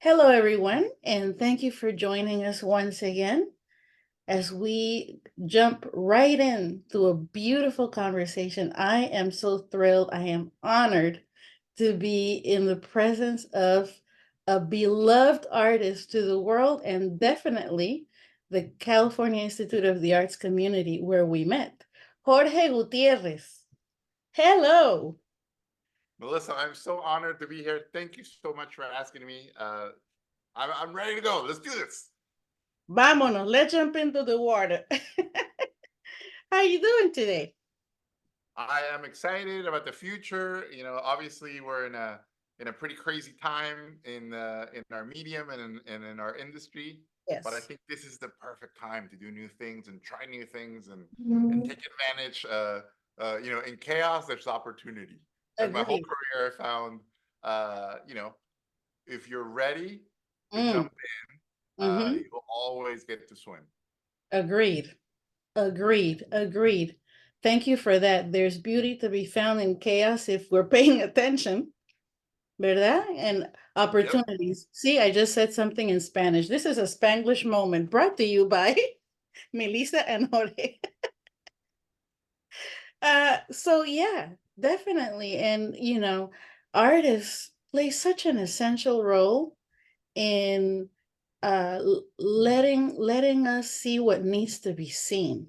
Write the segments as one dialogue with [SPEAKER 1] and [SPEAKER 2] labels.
[SPEAKER 1] Hello, everyone, and thank you for joining us once again as we jump right into a beautiful conversation. I am so thrilled. I am honored to be in the presence of a beloved artist to the world and definitely the California Institute of the Arts community where we met. Jorge Gutiérrez. Hello.
[SPEAKER 2] Melissa, I'm so honored to be here. Thank you so much for asking me. I'm ready to go. Let's do this.
[SPEAKER 1] Vámonos. Let's jump into the water. How are you doing today?
[SPEAKER 2] I am excited about the future. Obviously we're in a pretty crazy time in our medium and in our industry. But I
[SPEAKER 1] Yes.
[SPEAKER 2] think this is the perfect time to do new things and try new things and
[SPEAKER 1] Mhm.
[SPEAKER 2] take advantage. In chaos, there's opportunity. And my whole
[SPEAKER 1] Agreed.
[SPEAKER 2] career, I found, if you're ready to
[SPEAKER 1] Mm.
[SPEAKER 2] jump
[SPEAKER 1] Hmm.
[SPEAKER 2] you'll always get to swim.
[SPEAKER 1] Agreed. Agreed. Agreed. Thank you for that. There's beauty to be found in chaos if we're paying attention, ¿verdad? And
[SPEAKER 2] Yep.
[SPEAKER 1] opportunities. See, I just said something in Spanish. This is a Spanglish moment brought to you by Melissa and Jorge. So yeah, definitely. And artists play such an essential role in letting us see what needs to be seen,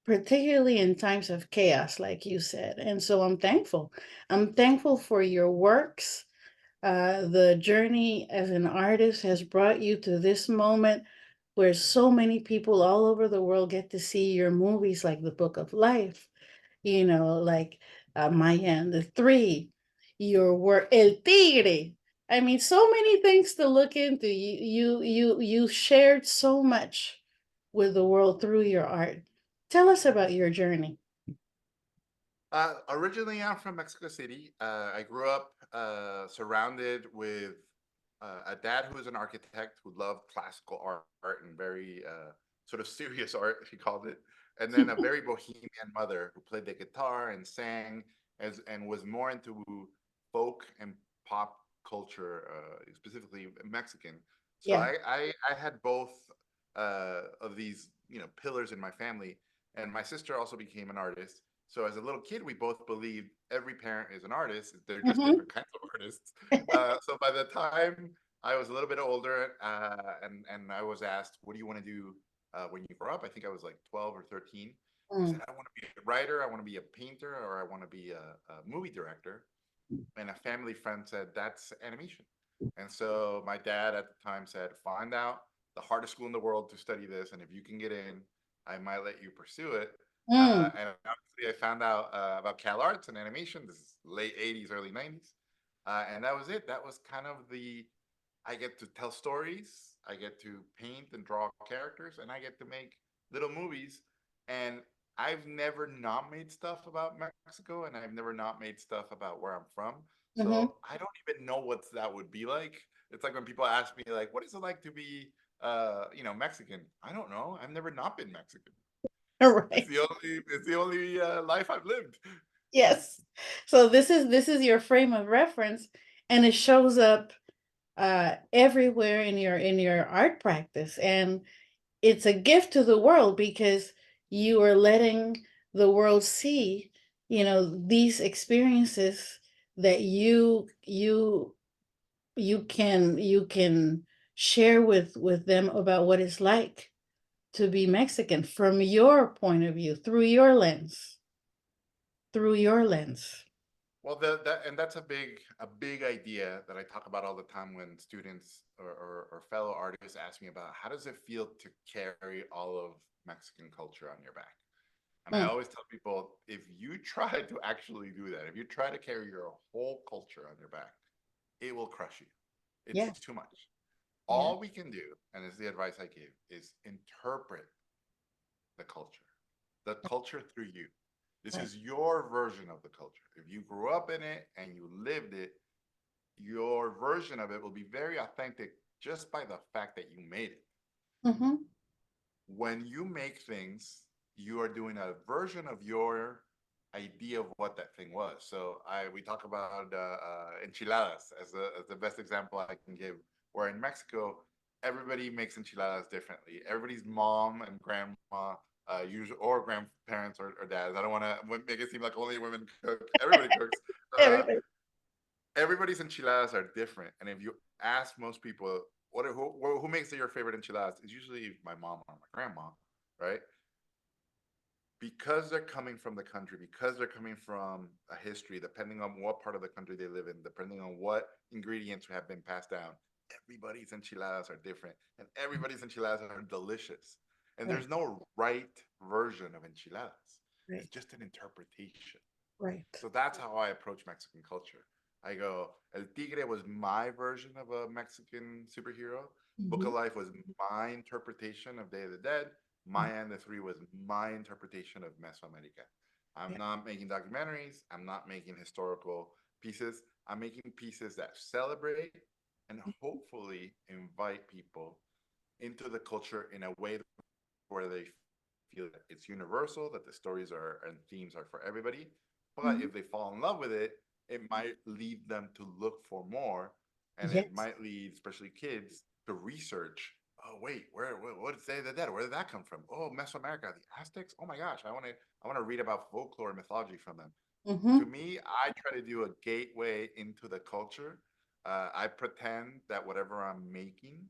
[SPEAKER 1] particularly in times of chaos, like you said. And so I'm thankful for your works. The journey as an artist has brought you to this moment where so many people all over the world get to see your movies, like The Book of Life, like Maya and the Three, your work, El Tigre. I mean, so many things to look into. You shared so much with the world through your art. Tell us about your journey.
[SPEAKER 2] Originally, I'm from Mexico City. I grew up surrounded with a dad who was an architect who loved classical art and very sort of serious art, he called it. And then a very bohemian mother who played the guitar and sang and was more into folk and pop culture, specifically Mexican. So
[SPEAKER 1] Yeah.
[SPEAKER 2] I had both of these, pillars in my family. And my sister also became an artist. So as a little kid, we both believed every parent is an artist. They're just
[SPEAKER 1] Hmm.
[SPEAKER 2] different kinds of artists. So by the time I was a little bit older, and I was asked, "What do you want to do when you grow up?" I think I was like 12 or 13. I said,
[SPEAKER 1] Mm.
[SPEAKER 2] "I want to be a writer. I want to be a painter, or I want to be a movie director." And a family friend said, "That's animation." And so my dad at the time said, "Find out the hardest school in the world to study this, and if you can get in, I might let you pursue it."
[SPEAKER 1] Mm.
[SPEAKER 2] And obviously, I found out about Cal Arts and animation. This is late '80s, early '90s, and that was it. That was kind of the I get to tell stories, I get to paint and draw characters, and I get to make little movies. And I've never not made stuff about Mexico, and I've never not made stuff about where I'm from. So
[SPEAKER 1] Hmm.
[SPEAKER 2] I don't even know what that would be like. It's like when people ask me, like, "What is it like to be, Mexican?" I don't know. I've never not been Mexican.
[SPEAKER 1] All
[SPEAKER 2] It's
[SPEAKER 1] right.
[SPEAKER 2] the only life I've lived.
[SPEAKER 1] Yes. So this is your frame of reference, and it shows up everywhere in your art practice, and it's a gift to the world because you are letting the world see, these experiences that you can share with them about what it's like to be Mexican from your point of view, through your lens.
[SPEAKER 2] Well, and that's a big idea that I talk about all the time when students or fellow artists ask me about how does it feel to carry all of Mexican culture on your back. And I
[SPEAKER 1] Mm.
[SPEAKER 2] always tell people, if you try to actually do that, if you try to carry your whole culture on your back, it will crush you. It's
[SPEAKER 1] Yeah.
[SPEAKER 2] too much.
[SPEAKER 1] Yeah.
[SPEAKER 2] All we can do, and it's the advice I give, is interpret the culture, through you. This
[SPEAKER 1] Right.
[SPEAKER 2] is your version of the culture. If you grew up in it and you lived it, your version of it will be very authentic just by the fact that you made it.
[SPEAKER 1] Mm-hmm.
[SPEAKER 2] When you make things, you are doing a version of your idea of what that thing was. So we talk about enchiladas as the best example I can give Where in Mexico, everybody makes enchiladas differently. Everybody's mom and grandma, usually or grandparents or dads. I don't want to make it seem like only women cook. Everybody cooks. Uh,
[SPEAKER 1] Everybody.
[SPEAKER 2] Everybody's enchiladas are different, and if you ask most people, who makes your favorite enchiladas? It's usually my mom or my grandma, right? Because they're coming from the country, because they're coming from a history, depending on what part of the country they live in, depending on what ingredients have been passed down, everybody's enchiladas are different and everybody's enchiladas are delicious. And
[SPEAKER 1] Right,
[SPEAKER 2] there's no right version of enchiladas, it's
[SPEAKER 1] right,
[SPEAKER 2] just an interpretation.
[SPEAKER 1] right.
[SPEAKER 2] So that's how I approach Mexican culture. I go, El Tigre was my version of a Mexican superhero. Book
[SPEAKER 1] Mhm,
[SPEAKER 2] of Life was my interpretation of Day of the Dead.
[SPEAKER 1] mhm,
[SPEAKER 2] Maya and the Three was my interpretation of Mesoamerica. I'm
[SPEAKER 1] yeah,
[SPEAKER 2] not making documentaries. I'm not making historical pieces. I'm making pieces that celebrate and hopefully invite people into the culture in a way where they feel that it's universal, that the stories are and themes are for everybody. But
[SPEAKER 1] mhm,
[SPEAKER 2] if they fall in love with it, it might lead them to look for more, and it
[SPEAKER 1] yes.
[SPEAKER 2] might lead, especially kids, to research. Oh wait, what did they that? Where did that come from? Oh, Mesoamerica, the Aztecs. Oh my gosh, I want to read about folklore and mythology from them. To
[SPEAKER 1] Mhm,
[SPEAKER 2] me, I try to do a gateway into the culture. I pretend that whatever I'm making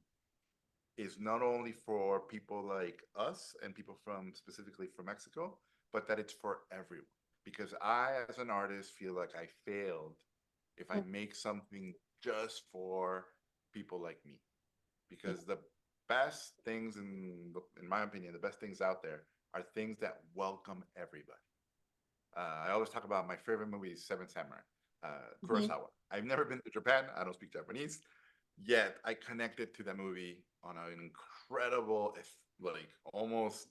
[SPEAKER 2] is not only for people like us and people from specifically from Mexico, but that it's for everyone. Because I, as an artist, feel like I failed if I
[SPEAKER 1] mm,
[SPEAKER 2] make something just for people like me.
[SPEAKER 1] yeah,
[SPEAKER 2] Because the best things, in my opinion, the best things out there are things that welcome everybody. I always talk about my favorite movie is Seven Samurai,
[SPEAKER 1] mhm,
[SPEAKER 2] Kurosawa. I've never been to Japan. I don't speak Japanese, yet I connected to that movie on an incredible, if like almost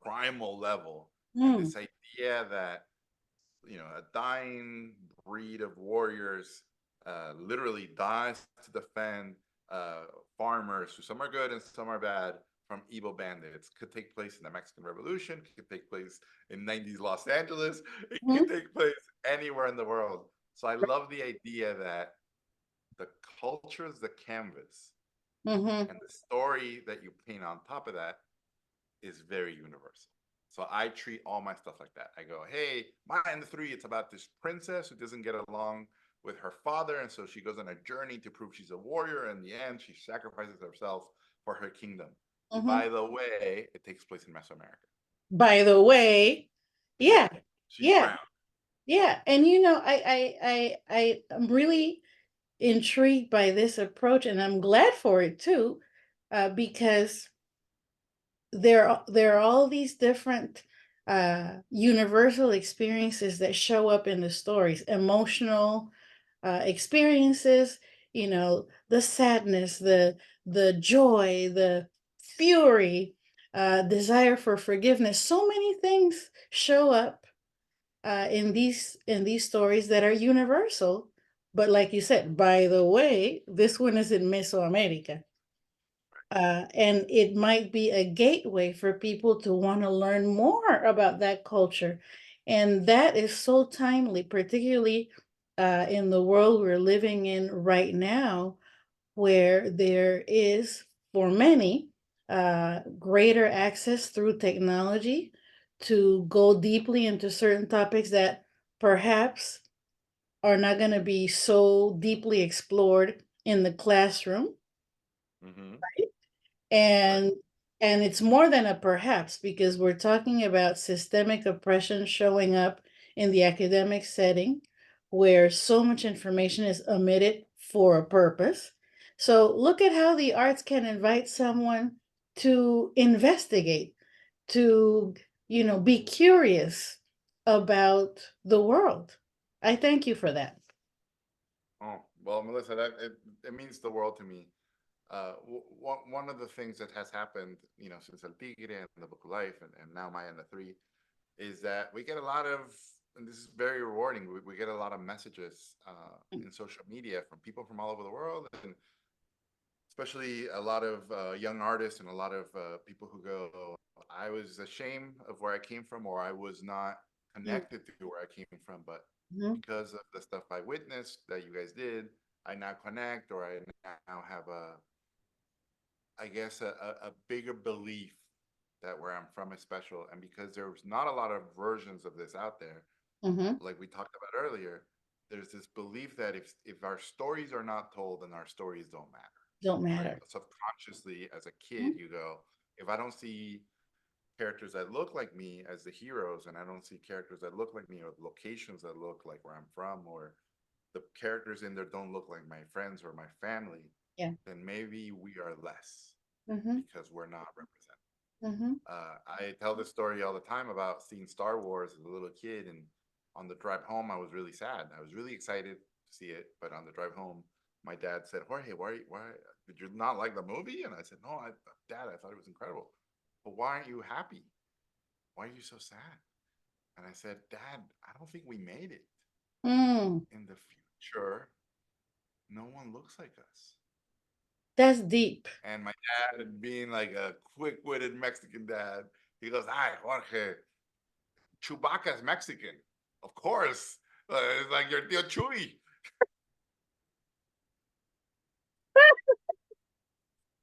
[SPEAKER 2] primal level. And
[SPEAKER 1] mm,
[SPEAKER 2] this idea that a dying breed of warriors literally dies to defend uh, farmers who some are good and some are bad from evil bandits. Could take place in the Mexican Revolution, could take place in 90s Los Angeles, it could
[SPEAKER 1] mhm,
[SPEAKER 2] take place anywhere in the world. So I love the idea that the culture is the canvas
[SPEAKER 1] mhm,
[SPEAKER 2] and the story that you paint on top of that is very universal. So I treat all my stuff like that. I go, hey, Maya and the Three, it's about this princess who doesn't get along with her father. And so she goes on a journey to prove she's a warrior. In the end, she sacrifices herself for her kingdom.
[SPEAKER 1] mhm.
[SPEAKER 2] By the way, it takes place in Mesoamerica.
[SPEAKER 1] By the way,
[SPEAKER 2] Yeah,
[SPEAKER 1] yeah,
[SPEAKER 2] she's
[SPEAKER 1] yeah,
[SPEAKER 2] brown.
[SPEAKER 1] yeah. And I'm really intrigued by this approach, and I'm glad for it too, because there are all these different universal experiences that show up in the stories, emotional experiences, the sadness, the joy, the fury, desire for forgiveness. So many things show up in these stories that are universal. But like you said, by the way, this one is in Mesoamerica. And it might be a gateway for people to want to learn more about that culture. And that is so timely, particularly in the world we're living in right now, where there is, for many, greater access through technology to go deeply into certain topics that perhaps are not going to be so deeply explored in the classroom.
[SPEAKER 2] Mm-hmm. Right.
[SPEAKER 1] And and it's more than a perhaps, because we're talking about systemic oppression showing up in the academic setting where so much information is omitted for a purpose. So look at how the arts can invite someone to investigate, to be curious about the world. I thank you for that.
[SPEAKER 2] Oh, well, Melissa, it means the world to me. One of the things that has happened, since El Tigre and the Book of Life and now Maya and the Three, is that we get a lot of, and this is very rewarding. We get a lot of messages in social media from people from all over the world, and especially a lot of young artists and a lot of people who go, I was ashamed of where I came from, or I was not
[SPEAKER 1] Mhm,
[SPEAKER 2] connected to where I came from, but
[SPEAKER 1] mhm,
[SPEAKER 2] because of the stuff I witnessed that you guys did, I now connect, or I now have I guess, a bigger belief that where I'm from is special. And because there's not a lot of versions of this out there,
[SPEAKER 1] Mm-hmm.
[SPEAKER 2] like we talked about earlier, there's this belief that if our stories are not told, then our stories don't matter,
[SPEAKER 1] Don't
[SPEAKER 2] right?
[SPEAKER 1] matter.
[SPEAKER 2] Subconsciously, as a kid,
[SPEAKER 1] Mhm.
[SPEAKER 2] you go, if I don't see characters that look like me as the heroes, and I don't see characters that look like me, or locations that look like where I'm from, or the characters in there don't look like my friends or my family,
[SPEAKER 1] Yeah.
[SPEAKER 2] then maybe we are less
[SPEAKER 1] Mm-hmm.
[SPEAKER 2] because we're not represented.
[SPEAKER 1] Mm-hmm.
[SPEAKER 2] I tell this story all the time about seeing Star Wars as a little kid, and on the drive home, I was really sad. I was really excited to see it, but on the drive home, my dad said, "Jorge, why did you not like the movie?" And I said, "No, Dad, I thought it was incredible. But why aren't you happy? Why are you so sad?" And I said, "Dad, I don't think we made it.
[SPEAKER 1] Mm.
[SPEAKER 2] In the future, no one looks like us."
[SPEAKER 1] That's deep.
[SPEAKER 2] And my dad, being like a quick-witted Mexican dad, he goes, "Ay, Jorge, Chewbacca's Mexican. Of course. It's like your Tio Chewy."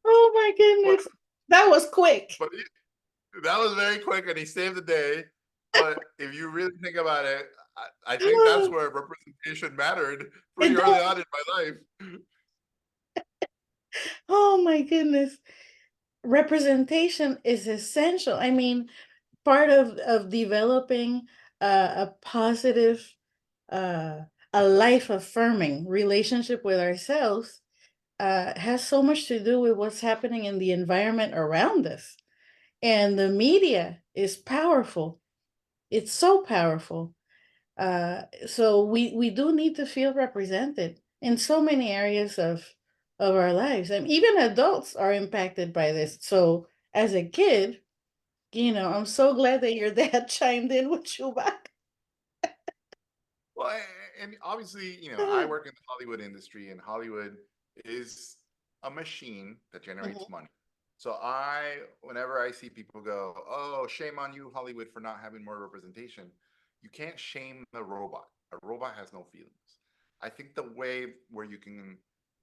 [SPEAKER 1] Oh my
[SPEAKER 2] But
[SPEAKER 1] goodness. That was quick.
[SPEAKER 2] but that was very quick, and he saved the day. But if you really think about it, I think that's where representation mattered pretty
[SPEAKER 1] It
[SPEAKER 2] early
[SPEAKER 1] does.
[SPEAKER 2] on in my life.
[SPEAKER 1] Oh my goodness. Representation is essential. I mean, part of developing a positive, uh, a life affirming relationship with ourselves has so much to do with what's happening in the environment around us. And the media is powerful. It's so powerful. So we do need to feel represented in so many areas of our lives, and even adults are impacted by this. So as a kid, I'm so glad that your dad chimed in with Chewbacca.
[SPEAKER 2] Well, and obviously, I work in the Hollywood industry, and Hollywood is a machine that generates
[SPEAKER 1] Mhm.
[SPEAKER 2] money. So whenever I see people go, "Oh, shame on you, Hollywood, for not having more representation," you can't shame the robot. A robot has no feelings. I think the way where you can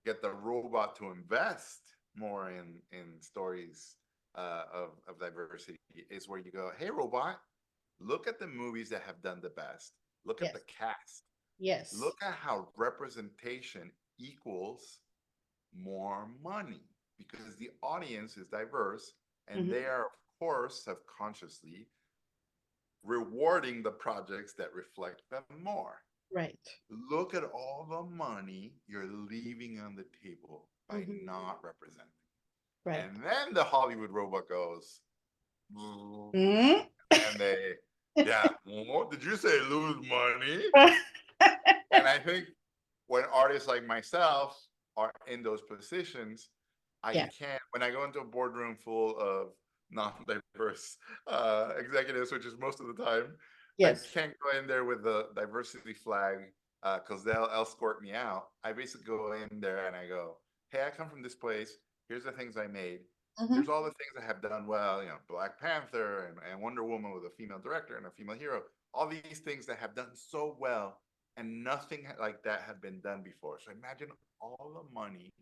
[SPEAKER 2] get the robot to invest more in stories of diversity is where you go, "Hey, robot, look at the movies that have done the best. Look at the
[SPEAKER 1] Yes,
[SPEAKER 2] cast.
[SPEAKER 1] yes.
[SPEAKER 2] Look at how representation equals more money, because the audience is diverse, and
[SPEAKER 1] Mhm.
[SPEAKER 2] they are, of course, subconsciously rewarding the projects that reflect them more.
[SPEAKER 1] Right.
[SPEAKER 2] Look at all the money you're leaving on the table by
[SPEAKER 1] Mhm.
[SPEAKER 2] not representing."
[SPEAKER 1] Right.
[SPEAKER 2] And then the Hollywood robot goes, "Mm,"
[SPEAKER 1] Mhm.
[SPEAKER 2] and they, "Yeah, what did you say, lose money?" And I think when artists like myself are in those positions, I
[SPEAKER 1] Yeah.
[SPEAKER 2] can't, when I go into a boardroom full of non-diverse executives, which is most of the time, I
[SPEAKER 1] Yes.
[SPEAKER 2] can't go in there with the diversity flag because they'll escort me out. I basically go in there and I go, "Hey, I come from this place. Here's the things I made. Here's
[SPEAKER 1] Mhm.
[SPEAKER 2] all the things I have done well. Black Panther and Wonder Woman with a female director and a female hero. All these things that have done so well, and nothing like that had been done before. So imagine all the money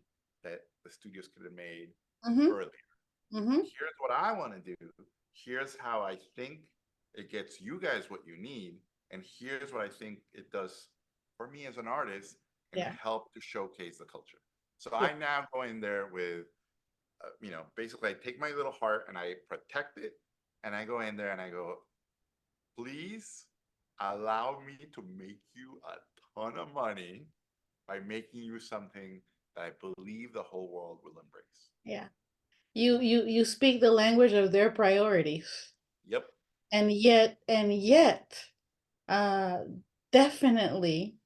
[SPEAKER 2] that the studios could have made
[SPEAKER 1] Mhm.
[SPEAKER 2] earlier.
[SPEAKER 1] Mhm.
[SPEAKER 2] Here's what I want to do. Here's how I think it gets you guys what you need. And here's what I think it does for me as an artist and
[SPEAKER 1] Yeah.
[SPEAKER 2] help to showcase the culture." So
[SPEAKER 1] Yeah.
[SPEAKER 2] I now go in there with, basically I take my little heart and I protect it. And I go in there and I go, "Please allow me to make you a ton of money by making you something that I believe the whole world will embrace."
[SPEAKER 1] Yeah. You speak the language of their priorities.
[SPEAKER 2] Yep.
[SPEAKER 1] And yet, uh, definitely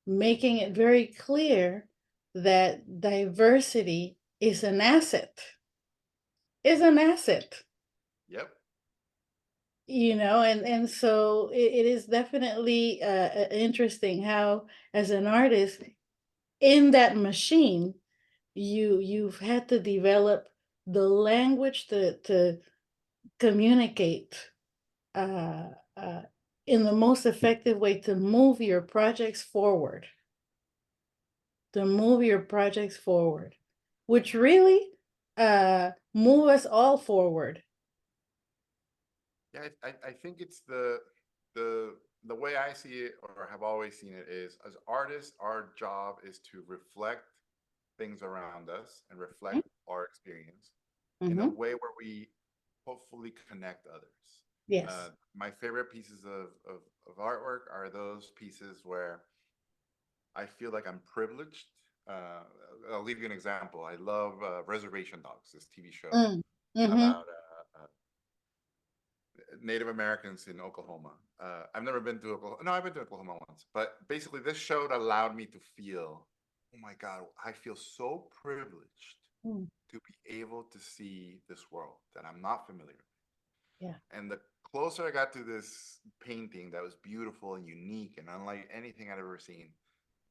[SPEAKER 1] making it very clear that diversity is an asset. Is an asset,
[SPEAKER 2] Yep.
[SPEAKER 1] and so it is definitely interesting how, as an artist in that machine, you've had to develop the language to communicate uh, uh, in the most effective way to move your projects forward. to move your projects forward, which really move us all forward.
[SPEAKER 2] Yeah, I think it's the way I see it, or have always seen it, is as artists, our job is to reflect things around us and reflect our experience in a
[SPEAKER 1] Mm-hmm.
[SPEAKER 2] way where we hopefully connect others.
[SPEAKER 1] Yes.
[SPEAKER 2] My favorite pieces of artwork are those pieces where I feel like I'm privileged. Uh, I'll give you an example. I love Reservation Dogs, this TV show
[SPEAKER 1] Mm. Mm-hmm.
[SPEAKER 2] about Native Americans in Oklahoma. I've never been to Oklahoma. No, I've been to Oklahoma once. But basically, this show allowed me to feel, oh my God, I feel so privileged
[SPEAKER 1] Mm.
[SPEAKER 2] to be able to see this world that I'm not familiar with.
[SPEAKER 1] Yeah.
[SPEAKER 2] And the closer I got to this painting that was beautiful and unique and unlike anything I'd ever seen,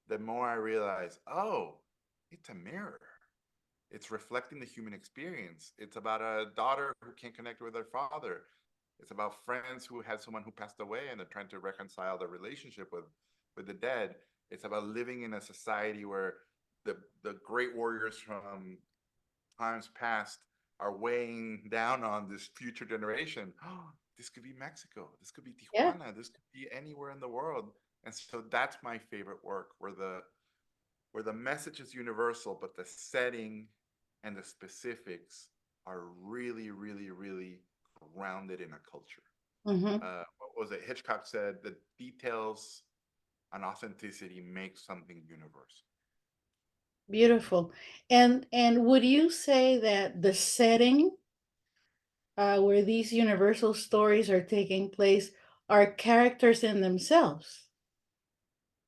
[SPEAKER 2] the more I realized, oh, it's a mirror. It's reflecting the human experience. It's about a daughter who can't connect with her father. It's about friends who had someone who passed away and they're trying to reconcile their relationship with the dead. It's about living in a society where the great warriors from times past are weighing down on this future generation. Oh, this could be Mexico. This could be
[SPEAKER 1] Yeah.
[SPEAKER 2] Tijuana. This could be anywhere in the world. And so that's my favorite work, where the message is universal, but the setting and the specifics are really, really, really grounded in a culture.
[SPEAKER 1] Mm-hmm.
[SPEAKER 2] What was it? Hitchcock said the details and authenticity make something universal.
[SPEAKER 1] Beautiful. And would you say that the setting where these universal stories are taking place are characters in themselves?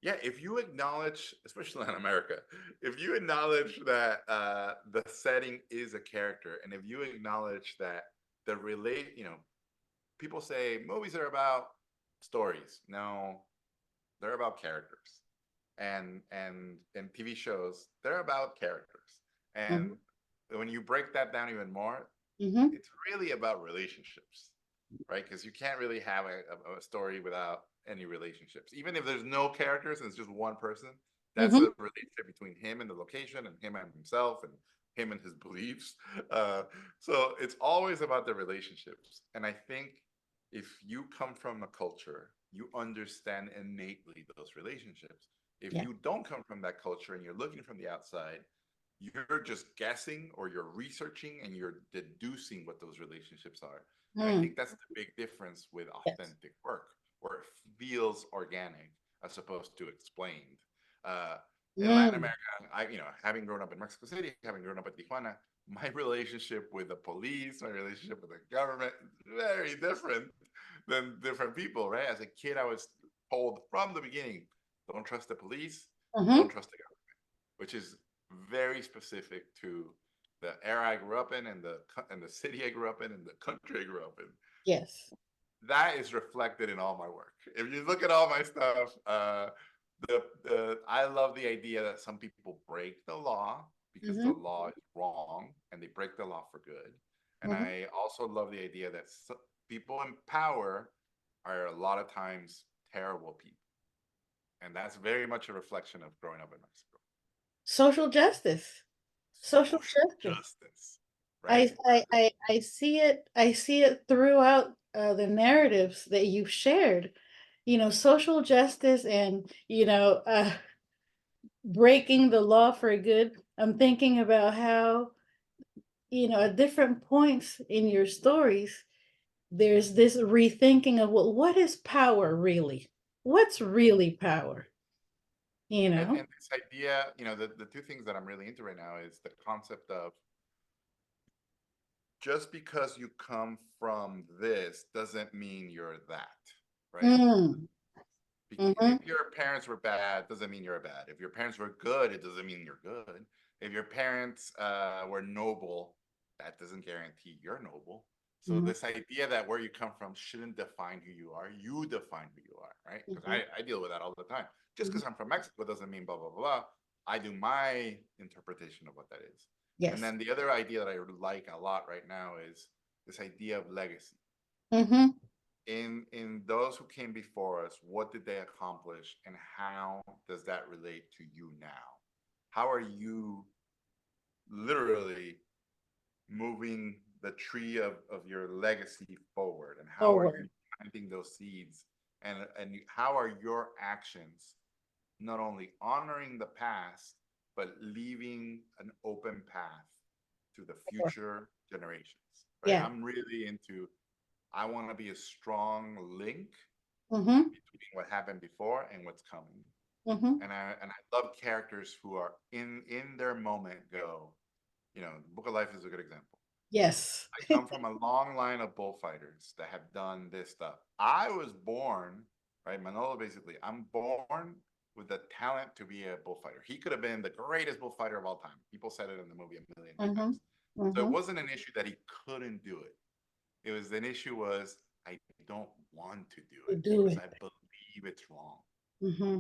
[SPEAKER 2] Yeah, if you acknowledge, especially in America, if you acknowledge that the setting is a character, and if you acknowledge that people say movies are about stories. No, they're about characters, and TV shows, they're about characters.
[SPEAKER 1] Mm-hmm.
[SPEAKER 2] And when you break that down even more,
[SPEAKER 1] Mm-hmm.
[SPEAKER 2] it's really about relationships, right? Because you can't really have a story without any relationships. Even if there's no characters and it's just one person, that's
[SPEAKER 1] Mm-hmm.
[SPEAKER 2] a relationship between him and the location, and him and himself, and him and his beliefs. Uh, so it's always about the relationships. And I think if you come from a culture, you understand innately those relationships. If
[SPEAKER 1] Yeah.
[SPEAKER 2] you don't come from that culture and you're looking from the outside, you're just guessing or you're researching and you're deducing what those relationships are. And I
[SPEAKER 1] Mm.
[SPEAKER 2] think that's the big difference with
[SPEAKER 1] Yes.
[SPEAKER 2] authentic work, where it feels organic as opposed to explained. Uh, in Latin
[SPEAKER 1] Mm.
[SPEAKER 2] America, having grown up in Mexico City, having grown up in Tijuana, my relationship with the police, my relationship with the government, is very different than different people, right? As a kid, I was told from the beginning, don't trust the police, don't
[SPEAKER 1] Mm-hmm.
[SPEAKER 2] trust the government, which is very specific to the era I grew up in, and the city I grew up in, and the country I grew up in.
[SPEAKER 1] Yes.
[SPEAKER 2] That is reflected in all my work. If you look at all my stuff, the I love the idea that some people break the law because the
[SPEAKER 1] Mm-hmm.
[SPEAKER 2] law is wrong, and they break the law for good. And
[SPEAKER 1] Mm-hmm.
[SPEAKER 2] I also love the idea that people in power are a lot of times terrible people, and that's very much a reflection of growing up in Mexico.
[SPEAKER 1] Social justice. Social
[SPEAKER 2] Social
[SPEAKER 1] justice.
[SPEAKER 2] justice, right?
[SPEAKER 1] I see it. I see it throughout the narratives that you've shared. Social justice and breaking the law for good. I'm thinking about how at different points in your stories, there's this rethinking of, well, what is power really? What's really power? You know?
[SPEAKER 2] And this idea, the two things that I'm really into right now is the concept of just because you come from this doesn't mean you're that, right?
[SPEAKER 1] Mm, mm-hmm,
[SPEAKER 2] If your parents were bad, doesn't mean you're bad. If your parents were good, it doesn't mean you're good. If your parents were noble, that doesn't guarantee you're noble. So
[SPEAKER 1] mm-hmm,
[SPEAKER 2] this idea that where you come from shouldn't define who you are. You define who you are, right? Because
[SPEAKER 1] mm-hmm,
[SPEAKER 2] I deal with that all the time. Just
[SPEAKER 1] hmm.
[SPEAKER 2] because I'm from Mexico doesn't mean blah, blah, blah. I do my interpretation of what that is. And
[SPEAKER 1] Yes.
[SPEAKER 2] then the other idea that I like a lot right now is this idea of legacy.
[SPEAKER 1] Mm-hmm,
[SPEAKER 2] In those who came before us, what did they accomplish, and how does that relate to you now? how are you literally moving the tree of your legacy forward, and how are you
[SPEAKER 1] Forward.
[SPEAKER 2] planting those seeds, and how are your actions not only honoring the past but leaving an open path to the
[SPEAKER 1] Forward.
[SPEAKER 2] future generations, right?
[SPEAKER 1] Yeah.
[SPEAKER 2] I'm really into, I want to be a strong link
[SPEAKER 1] Mm-hmm.
[SPEAKER 2] between what happened before and what's coming.
[SPEAKER 1] Mm-hmm.
[SPEAKER 2] And I love characters who are in their moment go, Book of Life is a good example.
[SPEAKER 1] Yes.
[SPEAKER 2] I come from a long line of bullfighters that have done this stuff. I was born, right? Manolo, basically, I'm born with the talent to be a bullfighter. He could have been the greatest bullfighter of all time. People said it in the movie a million
[SPEAKER 1] Mm-hmm.
[SPEAKER 2] times. So it
[SPEAKER 1] Mm-hmm.
[SPEAKER 2] wasn't an issue that he couldn't do it. It was an issue was, I don't want to do
[SPEAKER 1] To
[SPEAKER 2] it
[SPEAKER 1] do
[SPEAKER 2] because
[SPEAKER 1] it.
[SPEAKER 2] I believe it's wrong.
[SPEAKER 1] Mm-hmm.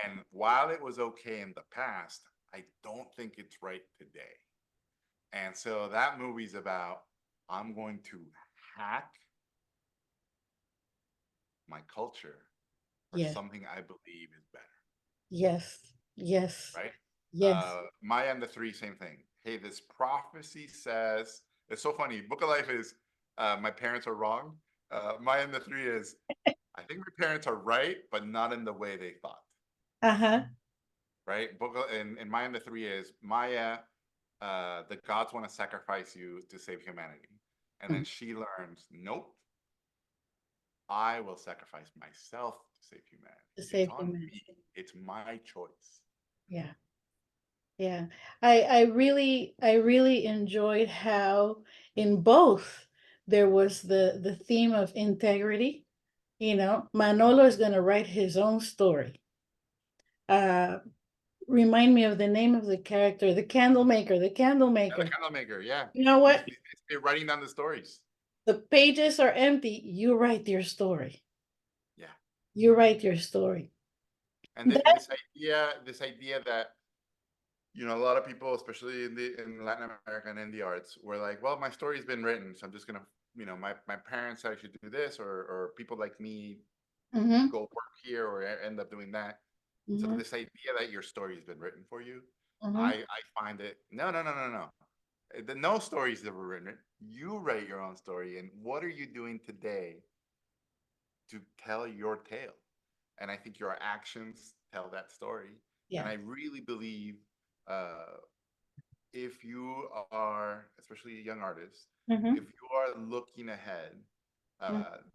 [SPEAKER 2] And while it was okay in the past, I don't think it's right today. And so that movie's about, I'm going to hack my culture for
[SPEAKER 1] Yes.
[SPEAKER 2] something I believe is better,
[SPEAKER 1] Yes. Yes.
[SPEAKER 2] right?
[SPEAKER 1] Yes.
[SPEAKER 2] Maya and the Three, same thing. Hey, this prophecy says, it's so funny. Book of Life is, my parents are wrong. Maya and the Three is, I think my parents are right, but not in the way they thought,
[SPEAKER 1] Uh-huh.
[SPEAKER 2] right? And Maya and the Three is, Maya, the gods want to sacrifice you to save humanity. And then
[SPEAKER 1] Mhm.
[SPEAKER 2] she learns, nope, I will sacrifice myself to save humanity.
[SPEAKER 1] To
[SPEAKER 2] It's
[SPEAKER 1] save
[SPEAKER 2] on me.
[SPEAKER 1] humanity.
[SPEAKER 2] It's my choice.
[SPEAKER 1] Yeah. Yeah. I really enjoyed how in both there was the theme of integrity. Manolo is gonna write his own story. Uh Remind me of the name of the character, the candle maker, the candle
[SPEAKER 2] Yeah, the
[SPEAKER 1] maker.
[SPEAKER 2] candle maker. Yeah,
[SPEAKER 1] You know
[SPEAKER 2] he's
[SPEAKER 1] what?
[SPEAKER 2] basically writing down the stories.
[SPEAKER 1] The pages are empty. You write your story.
[SPEAKER 2] Yeah,
[SPEAKER 1] You write your story.
[SPEAKER 2] and
[SPEAKER 1] That.
[SPEAKER 2] this idea that a lot of people, especially in Latin America and in the arts, were like, well, my story's been written, so I'm just gonna, my parents said I should do this, or people like me
[SPEAKER 1] Mm-hmm.
[SPEAKER 2] go work here or end up doing that. So
[SPEAKER 1] Mm-hmm.
[SPEAKER 2] this idea that your story has been written for you,
[SPEAKER 1] Mm-hmm.
[SPEAKER 2] I find it, no, no, no, no, no. No story's ever written. You write your own story, and what are you doing today to tell your tale? And I think your actions tell that story. And
[SPEAKER 1] Yeah.
[SPEAKER 2] I really believe, uh, if you are, especially a young artist, if
[SPEAKER 1] Mm-hmm.
[SPEAKER 2] you are looking ahead,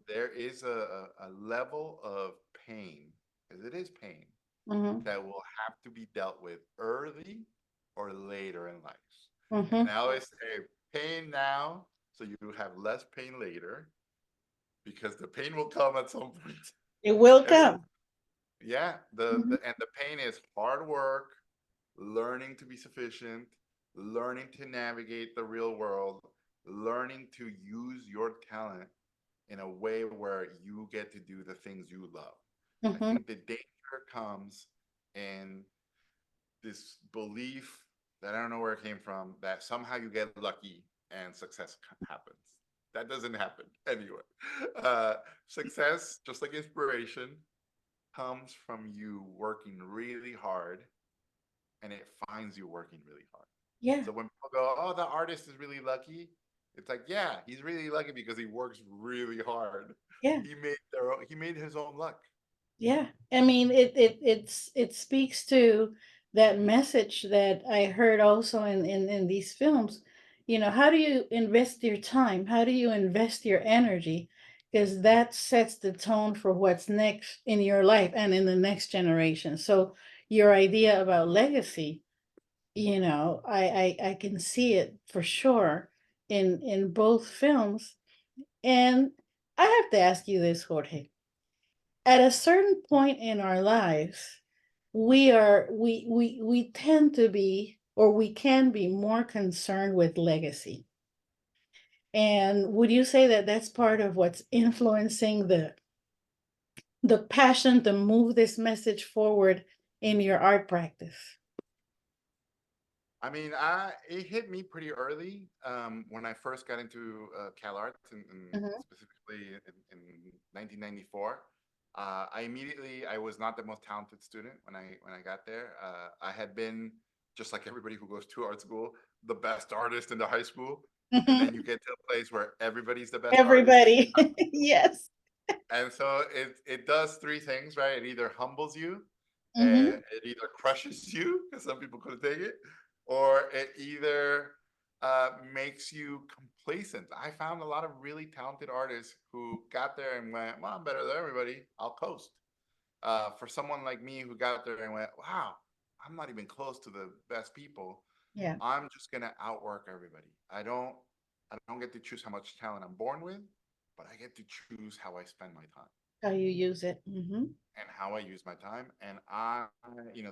[SPEAKER 2] there is a level of pain, because it is pain,
[SPEAKER 1] Mm-hmm.
[SPEAKER 2] that will have to be dealt with early or later in life. And
[SPEAKER 1] Mm-hmm.
[SPEAKER 2] I always say, pain now, so you have less pain later, because the pain will come at some point.
[SPEAKER 1] It will
[SPEAKER 2] And
[SPEAKER 1] come.
[SPEAKER 2] yeah,
[SPEAKER 1] Mm-hmm.
[SPEAKER 2] the pain is hard work, learning to be sufficient, learning to navigate the real world, learning to use your talent in a way where you get to do the things you love. I
[SPEAKER 1] Mm-hmm.
[SPEAKER 2] think the danger comes in this belief that I don't know where it came from, that somehow you get lucky and success happens. That doesn't happen anyway. Success, just like inspiration, comes from you working really hard, and it finds you working really hard.
[SPEAKER 1] Yeah.
[SPEAKER 2] So when people go, "Oh, the artist is really lucky," it's like, yeah, he's really lucky because he works really hard.
[SPEAKER 1] Yeah.
[SPEAKER 2] He made his own luck.
[SPEAKER 1] Yeah. I mean, it speaks to that message that I heard also in these films. How do you invest your time? How do you invest your energy? Because that sets the tone for what's next in your life and in the next generation. So your idea about legacy, I can see it for sure in both films. And I have to ask you this, Jorge. At a certain point in our lives, we tend to be, or we can be, more concerned with legacy. And would you say that that's part of what's influencing the passion to move this message forward in your art practice?
[SPEAKER 2] I mean, it hit me pretty early, when I first got into Cal Arts, and
[SPEAKER 1] Mhm.
[SPEAKER 2] specifically in 1994. I was not the most talented student when I got there. I had been just like everybody who goes to art school, the best artist in the high school. And then you
[SPEAKER 1] Mhm.
[SPEAKER 2] get to a place where everybody's the best artist.
[SPEAKER 1] Everybody. Yes.
[SPEAKER 2] And so it does three things, right? It either humbles you,
[SPEAKER 1] Mhm.
[SPEAKER 2] it either crushes you, because some people couldn't take it, or it either makes you complacent. I found a lot of really talented artists who got there and went, "Well, I'm better than everybody. I'll coast." For someone like me who got there and went, "Wow, I'm not even close to the best people.
[SPEAKER 1] Yeah.
[SPEAKER 2] I'm just gonna outwork everybody. I don't get to choose how much talent I'm born with, but I get to choose how I spend my time
[SPEAKER 1] How you use it. Mhm.
[SPEAKER 2] and how I use my time. And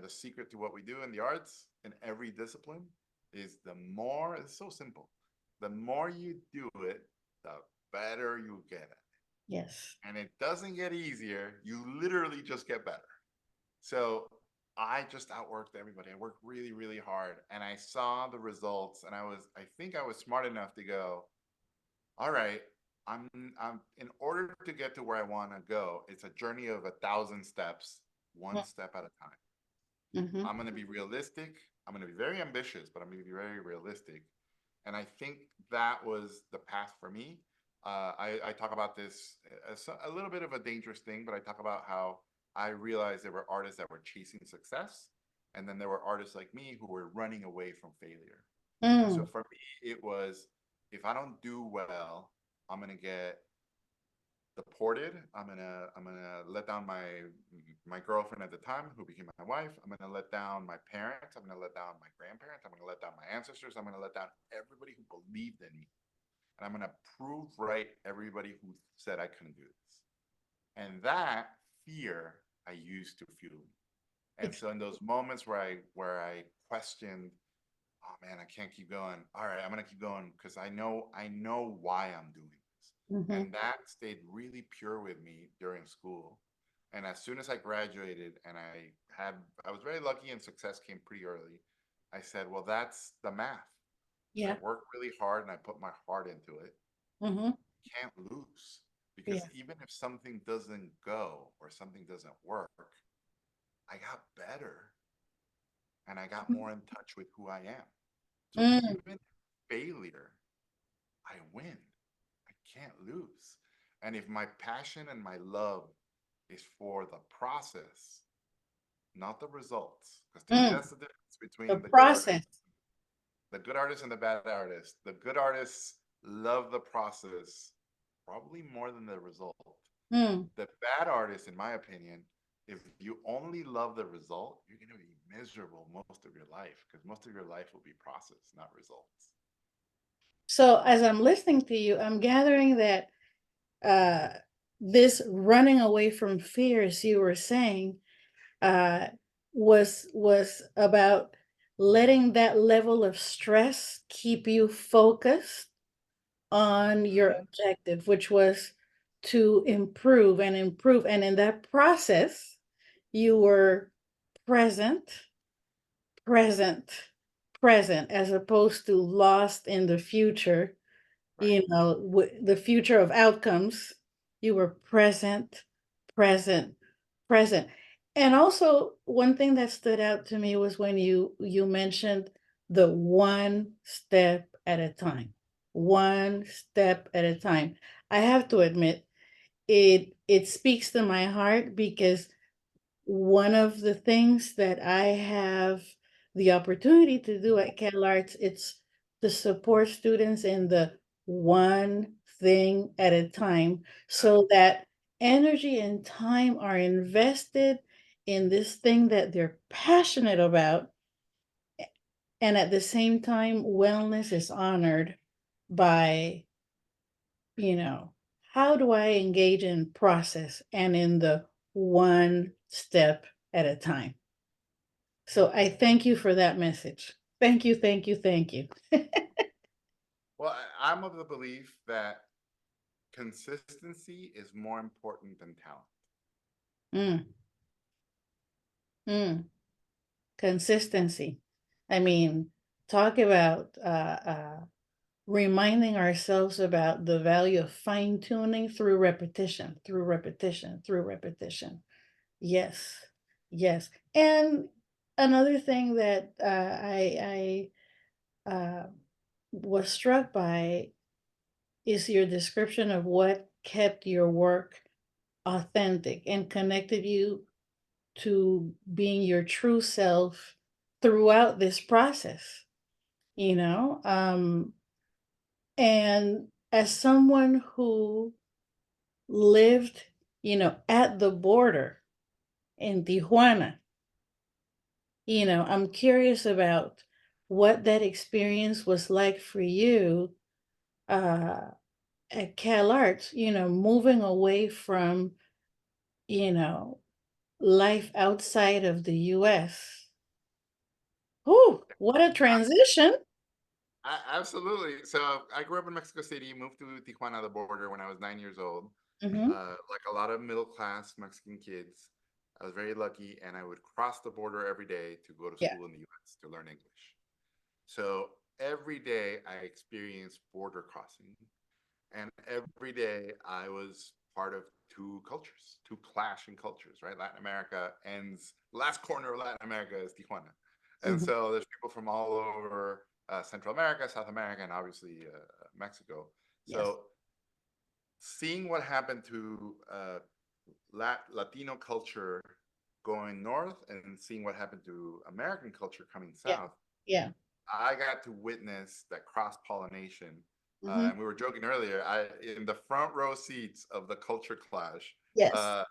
[SPEAKER 2] the secret to what we do in the arts in every discipline is it's so simple. The more you do it, the better you get it.
[SPEAKER 1] Yes.
[SPEAKER 2] And it doesn't get easier. You literally just get better. So I just outworked everybody. I worked really, really hard and I saw the results. And I think I was smart enough to go, all right, I'm in order to get to where I want to go, it's a journey of 1,000 steps, one step at a time.
[SPEAKER 1] Mhm.
[SPEAKER 2] I'm going to be realistic. I'm going to be very ambitious, but I'm going to be very realistic. And I think that was the path for me. I talk about this as a little bit of a dangerous thing, but I talk about how I realized there were artists that were chasing success, and then there were artists like me who were running away from failure. And so
[SPEAKER 1] Mm.
[SPEAKER 2] for me, it was if I don't do well, I'm gonna get deported. I'm gonna let down my girlfriend at the time, who became my wife. I'm gonna let down my parents. I'm gonna let down my grandparents. I'm gonna let down my ancestors. I'm gonna let down everybody who believed in me, and I'm gonna prove right everybody who said I couldn't do this. And that fear I used to fuel me. And
[SPEAKER 1] Ex-
[SPEAKER 2] so in those moments where I questioned, oh man, I can't keep going. All right, I'm gonna keep going because I know why I'm doing this.
[SPEAKER 1] Mhm.
[SPEAKER 2] And that stayed really pure with me during school. And as soon as I graduated and I was very lucky and success came pretty early. I said, well, that's the math. I
[SPEAKER 1] Yeah.
[SPEAKER 2] worked really hard and I put my heart into it.
[SPEAKER 1] Mhm.
[SPEAKER 2] Can't lose. Because
[SPEAKER 1] Yeah.
[SPEAKER 2] even if something doesn't go or something doesn't work, I got better and I got more in touch with who I am. So
[SPEAKER 1] Mm.
[SPEAKER 2] even failure, I win. I can't lose. And if my passion and my love is for the process, not the results, because to me
[SPEAKER 1] Mm.
[SPEAKER 2] that's the difference
[SPEAKER 1] The
[SPEAKER 2] between
[SPEAKER 1] process.
[SPEAKER 2] the good artist and the bad artist. The good artists love the process probably more than the result.
[SPEAKER 1] Mm.
[SPEAKER 2] The bad artist, in my opinion, if you only love the result, you're going to be miserable most of your life because most of your life will be process, not results.
[SPEAKER 1] So as I'm listening to you, I'm gathering that uh this running away from fears you were saying uh was about letting that level of stress keep you focused on your
[SPEAKER 2] Mhm.
[SPEAKER 1] objective, which was to improve and improve. And in that process, you were present, present, present, as opposed to lost in the future,
[SPEAKER 2] Right.
[SPEAKER 1] the future of outcomes. You were present, present, present. And also, one thing that stood out to me was when you mentioned the one step at a time. One step at a time. I have to admit, it speaks to my heart because one of the things that I have the opportunity to do at CalArts, it's to support students in the one thing at a time
[SPEAKER 2] Yeah.
[SPEAKER 1] so that energy and time are invested in this thing that they're passionate about. And at the same time, wellness is honored by, you know, how do I engage in process and in the one step at a time? So I thank you for that message. Thank you, thank you, thank you.
[SPEAKER 2] Well, I'm of the belief that consistency is more important than talent.
[SPEAKER 1] Mm, mm. Consistency. I mean, talk about reminding ourselves about the value of fine tuning through repetition, through repetition, through repetition. Yes, yes. And another thing that I was struck by is your description of what kept your work authentic and connected you to being your true self throughout this process, you know? And as someone who lived, at the border in Tijuana, I'm curious about what that experience was like for you uh, at Cal Arts, moving away from, you know, life outside of the US. Whew, what a transition.
[SPEAKER 2] Absolutely. So I grew up in Mexico City, moved to Tijuana, the border, when I was 9 years old.
[SPEAKER 1] Hmm.
[SPEAKER 2] Like a lot of middle class Mexican kids, I was very lucky, and I would cross the border every day to go to
[SPEAKER 1] Yeah.
[SPEAKER 2] school in the U.S. to learn English. So every day I experienced border crossing, and every day I was part of two cultures, two clashing cultures, right? Latin America ends, last corner of Latin America is Tijuana. And
[SPEAKER 1] Hmm.
[SPEAKER 2] so there's people from all over Central America, South America, and obviously Mexico.
[SPEAKER 1] Yes.
[SPEAKER 2] So seeing what happened to Latino culture going north and seeing what happened to American culture coming
[SPEAKER 1] Yeah.
[SPEAKER 2] south,
[SPEAKER 1] Yeah.
[SPEAKER 2] I got to witness that cross pollination.
[SPEAKER 1] Hmm.
[SPEAKER 2] And we were joking earlier. I in the front row seats of the culture clash.
[SPEAKER 1] Yes.
[SPEAKER 2] Uh,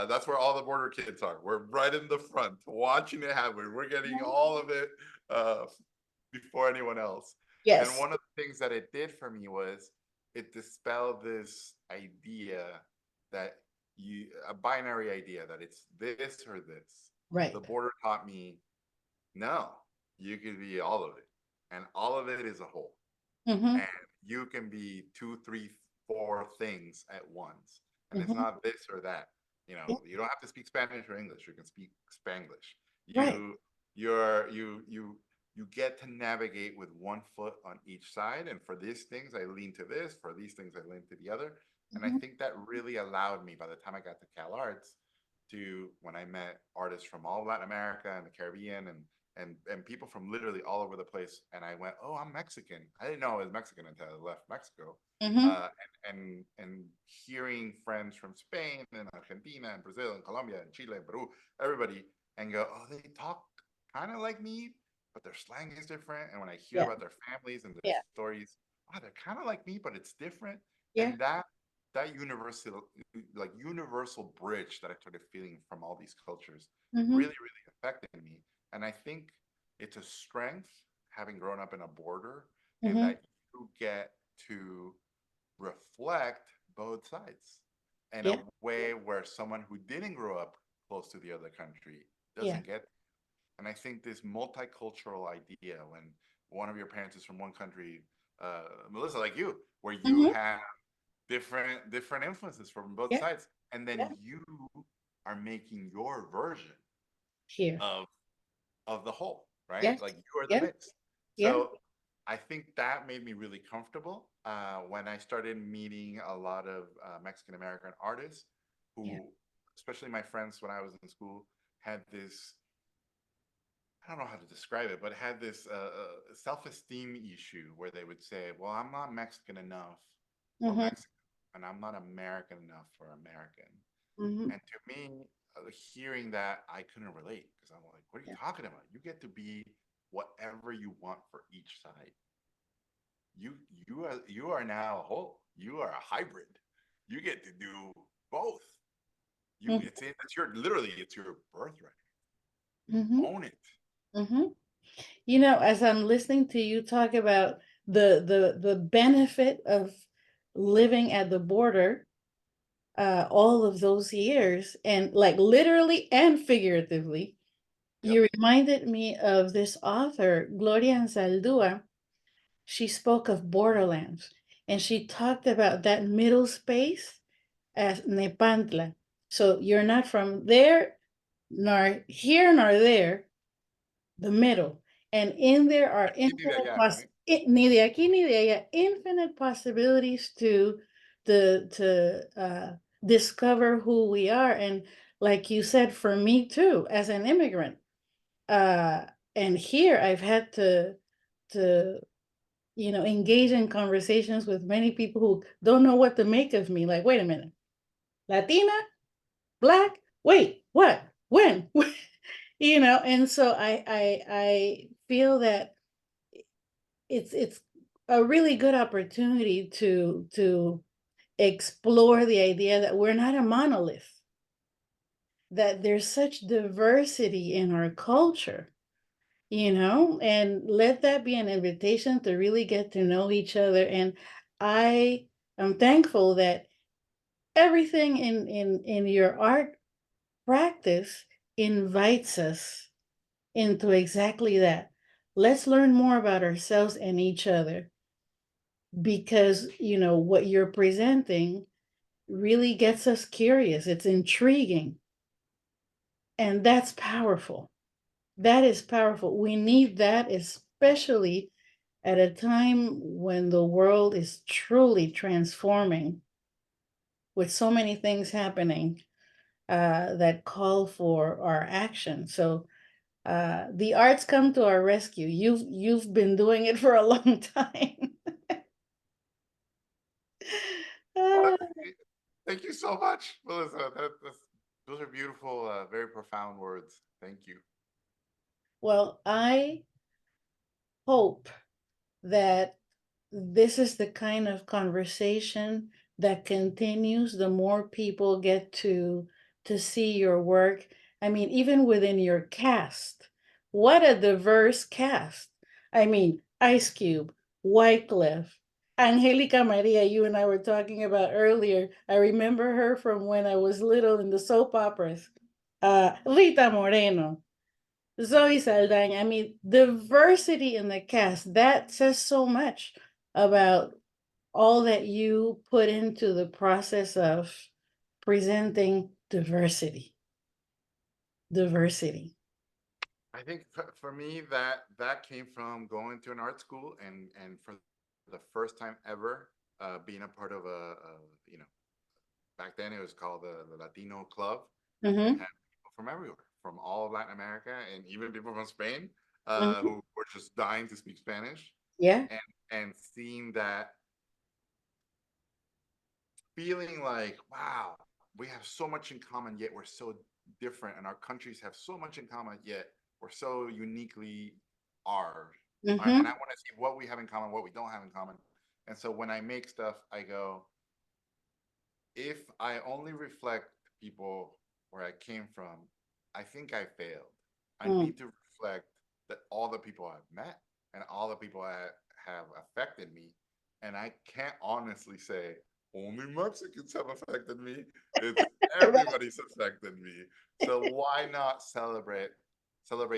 [SPEAKER 2] that's where all the border kids are. We're right in the front, watching it happen. We're getting all of it uh, before anyone else. And
[SPEAKER 1] Yes.
[SPEAKER 2] one of the things that it did for me was it dispelled this idea that a binary idea that it's this or this. The
[SPEAKER 1] Right.
[SPEAKER 2] border taught me no, you could be all of it, and all of it is a whole.
[SPEAKER 1] Hmm.
[SPEAKER 2] And you can be two, three, four things at once, and it's
[SPEAKER 1] Hmm.
[SPEAKER 2] not this or that.
[SPEAKER 1] Yeah.
[SPEAKER 2] You don't have to speak Spanish or English. You can speak Spanglish.
[SPEAKER 1] Right.
[SPEAKER 2] You get to navigate with one foot on each side. And for these things, I lean to this. For these things, I lean to the other. And I
[SPEAKER 1] Hmm.
[SPEAKER 2] think that really allowed me, by the time I got to Cal Arts, to when I met artists from all Latin America and the Caribbean and people from literally all over the place. And I went, oh, I'm Mexican. I didn't know I was Mexican until I left Mexico.
[SPEAKER 1] Hmm.
[SPEAKER 2] And hearing friends from Spain and Argentina and Brazil and Colombia and Chile and Peru, everybody, and go, oh, they talk kind of like me, but their slang is different. And when I hear
[SPEAKER 1] Yeah.
[SPEAKER 2] about their families and their
[SPEAKER 1] Yeah.
[SPEAKER 2] stories, oh, they're kind of like me, but it's different.
[SPEAKER 1] Yeah.
[SPEAKER 2] And that universal bridge that I started feeling from all these cultures
[SPEAKER 1] Hmm.
[SPEAKER 2] really affected me. And I think it's a strength having grown up in a border, in
[SPEAKER 1] Hmm.
[SPEAKER 2] that you get to reflect both sides in a
[SPEAKER 1] Yeah.
[SPEAKER 2] way where someone who didn't grow up close to the other country
[SPEAKER 1] Yeah.
[SPEAKER 2] doesn't get. And I think this multicultural idea, when one of your parents is from one country, Melissa, like you, where you
[SPEAKER 1] Hmm.
[SPEAKER 2] have different influences from both
[SPEAKER 1] Yeah.
[SPEAKER 2] sides, and
[SPEAKER 1] Yeah.
[SPEAKER 2] then you are making your version
[SPEAKER 1] Here.
[SPEAKER 2] of the whole, right?
[SPEAKER 1] Yes.
[SPEAKER 2] Like you are the
[SPEAKER 1] Yeah.
[SPEAKER 2] mix.
[SPEAKER 1] Yeah.
[SPEAKER 2] So I think that made me really comfortable when I started meeting a lot of Mexican American artists
[SPEAKER 1] Yeah.
[SPEAKER 2] who, especially my friends when I was in school, had this, I don't know how to describe it, but had this self-esteem issue where they would say, well, I'm not Mexican enough for
[SPEAKER 1] Hmm.
[SPEAKER 2] Mexican, and I'm not American enough for American.
[SPEAKER 1] Hmm.
[SPEAKER 2] And to me, hearing that, I couldn't relate, because I'm like, what are you
[SPEAKER 1] Yeah.
[SPEAKER 2] talking about? You get to be whatever you want for each side. You you are now a whole. You are a hybrid. You get to do both. It's your literally it's your birthright. You
[SPEAKER 1] Hmm.
[SPEAKER 2] own it.
[SPEAKER 1] Hmm. As I'm listening to you talk about the benefit of living at the border, all of those years, and like literally and figuratively,
[SPEAKER 2] Yep.
[SPEAKER 1] you reminded me of this author, Gloria Anzaldúa. She spoke of borderlands, and she talked about that middle space as Nepantla. So you're not from there, nor here, nor there, the middle. And in there are infinite
[SPEAKER 2] Yeah, right?
[SPEAKER 1] ni de aquí ni de allá, infinite possibilities to discover who we are. And like you said, for me too, as an immigrant, uh and here I've had to engage in conversations with many people who don't know what to make of me. Like, wait a minute, Latina, black, wait, what, when? And so I feel that it's a really good opportunity to explore the idea that we're not a monolith, that there's such diversity in our culture, and let that be an invitation to really get to know each other. And I am thankful that everything in your art practice invites us into exactly that. Let's learn more about ourselves and each other, because what you're presenting really gets us curious. It's intriguing, and that's powerful. That is powerful. We need that, especially at a time when the world is truly transforming, with so many things happening that call for our action. So the arts come to our rescue. You've been doing it for a long time.
[SPEAKER 2] Well,
[SPEAKER 1] Uh,
[SPEAKER 2] thank you so much, Melissa. Those are beautiful, very profound words. Thank you.
[SPEAKER 1] well, I hope that this is the kind of conversation that continues the more people get to see your work. I mean, even within your cast, what a diverse cast. I mean, Ice Cube, Wyclef, Angelica Maria, you and I were talking about earlier. I remember her from when I was little in the soap operas. Rita Moreno, Zoe Saldana. I mean, diversity in the cast, that says so much about all that you put into the process of presenting diversity. Diversity.
[SPEAKER 2] I think for me that came from going to an art school and for the first time ever being a part of you know back then it was called the Latino Club, and
[SPEAKER 1] Mm-hmm.
[SPEAKER 2] had people from everywhere, from all of Latin America, and even people from Spain
[SPEAKER 1] Mm-hmm.
[SPEAKER 2] who were just dying to speak Spanish,
[SPEAKER 1] Yeah.
[SPEAKER 2] and seeing that, feeling like, wow, we have so much in common, yet we're so different, and our countries have so much in common, yet we're so uniquely ours. And I
[SPEAKER 1] Mm-hmm.
[SPEAKER 2] want to see what we have in common, what we don't have in common. And so when I make stuff, I go, if I only reflect people where I came from, I think I failed. I
[SPEAKER 1] Mm.
[SPEAKER 2] need to reflect that all the people I've met and all the people that have affected me. And I can't honestly say only Mexicans have affected me. It's
[SPEAKER 1] Right.
[SPEAKER 2] everybody's affected me. So why not celebrate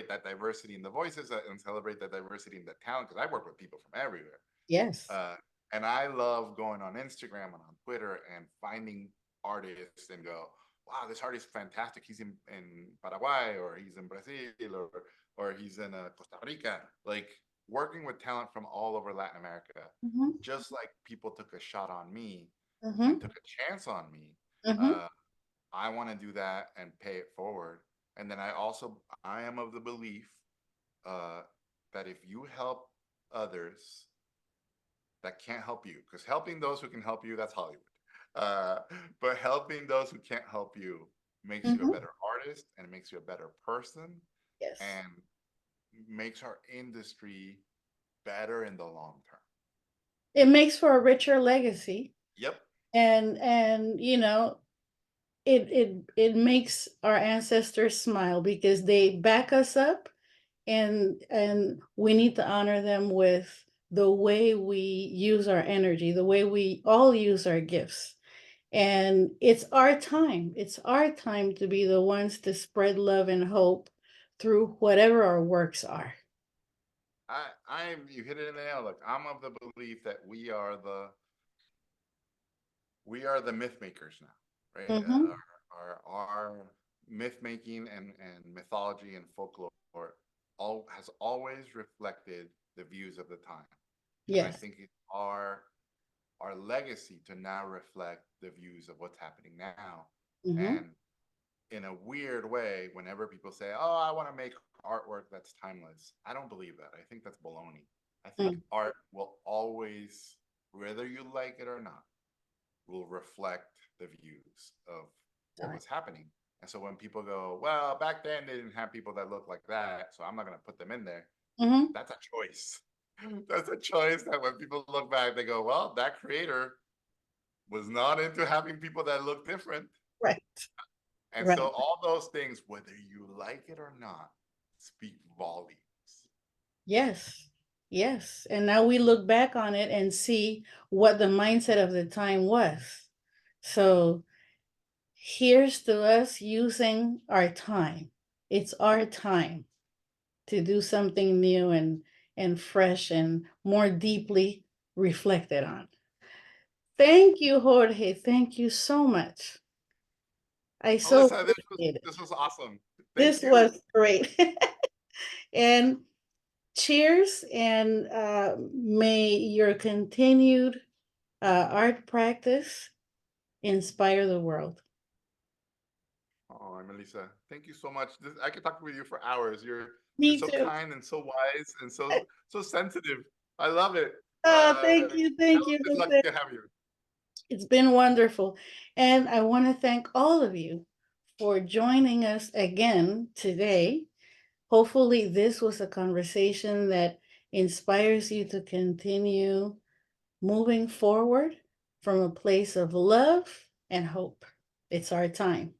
[SPEAKER 2] that diversity in the voices and celebrate that diversity in the talent? Because I work with people from everywhere.
[SPEAKER 1] Yes.
[SPEAKER 2] Uh, and I love going on Instagram and on Twitter and finding artists and go, wow, this artist is fantastic. He's in Paraguay, or he's in Brazil, or he's in Costa Rica. Like, working with talent from all over Latin America,
[SPEAKER 1] Mm-hmm.
[SPEAKER 2] just like people took a shot on me and
[SPEAKER 1] Mm-hmm.
[SPEAKER 2] took a chance on me.
[SPEAKER 1] Mm-hmm.
[SPEAKER 2] Uh, I want to do that and pay it forward. And then I am of the belief uh, that if you help others that can't help you, because helping those who can help you, that's Hollywood. uh, but helping those who can't help you makes you a
[SPEAKER 1] Mm-hmm.
[SPEAKER 2] better artist, and it makes you a better person,
[SPEAKER 1] Yes.
[SPEAKER 2] and makes our industry better in the long term.
[SPEAKER 1] It makes for a richer legacy,
[SPEAKER 2] Yep.
[SPEAKER 1] and it makes our ancestors smile because they back us up, and we need to honor them with the way we use our energy, the way we all use our gifts. And it's our time to be the ones to spread love and hope through whatever our works are.
[SPEAKER 2] You hit it in the nail. Look, I'm of the belief that we are the myth makers now, right?
[SPEAKER 1] Mm-hmm.
[SPEAKER 2] Our myth making and mythology and folklore all has always reflected the views of the time, and I
[SPEAKER 1] Yes.
[SPEAKER 2] think it's our legacy to now reflect the views of what's happening now.
[SPEAKER 1] Mm-hmm.
[SPEAKER 2] And in a weird way, whenever people say, "Oh, I want to make artwork that's timeless. I don't believe that. I think that's baloney. I think
[SPEAKER 1] Mm,
[SPEAKER 2] art will always, whether you like it or not, will reflect the views of what
[SPEAKER 1] right.
[SPEAKER 2] was happening. And so when people go, well, back then they didn't have people that look like that, so I'm not going to put them in there.
[SPEAKER 1] Mm-hmm.
[SPEAKER 2] That's a choice. That's a choice that when people look back, they go, well, that creator was not into having people that look different.
[SPEAKER 1] Right.
[SPEAKER 2] And so
[SPEAKER 1] Right.
[SPEAKER 2] all those things, whether you like it or not, speak volumes.
[SPEAKER 1] Yes. Yes. And now we look back on it and see what the mindset of the time was. So here's to us using our time. It's our time to do something new and fresh and more deeply reflected on. Thank you, Jorge. Thank you so much. I so
[SPEAKER 2] Alyssa,
[SPEAKER 1] appreciate it.
[SPEAKER 2] this was awesome. Thank
[SPEAKER 1] This
[SPEAKER 2] you.
[SPEAKER 1] was great. And cheers, and may your continued art practice inspire the world.
[SPEAKER 2] Oh, Melissa, thank you so much. I could talk with you for hours. You're
[SPEAKER 1] Me
[SPEAKER 2] so
[SPEAKER 1] too.
[SPEAKER 2] kind and so wise and so sensitive. I love it.
[SPEAKER 1] Oh, thank you. Thank you,
[SPEAKER 2] Hell, it's lucky
[SPEAKER 1] Jose.
[SPEAKER 2] to have you.
[SPEAKER 1] It's been wonderful. And I want to thank all of you for joining us again today. Hopefully, this was a conversation that inspires you to continue moving forward from a place of love and hope. It's our time.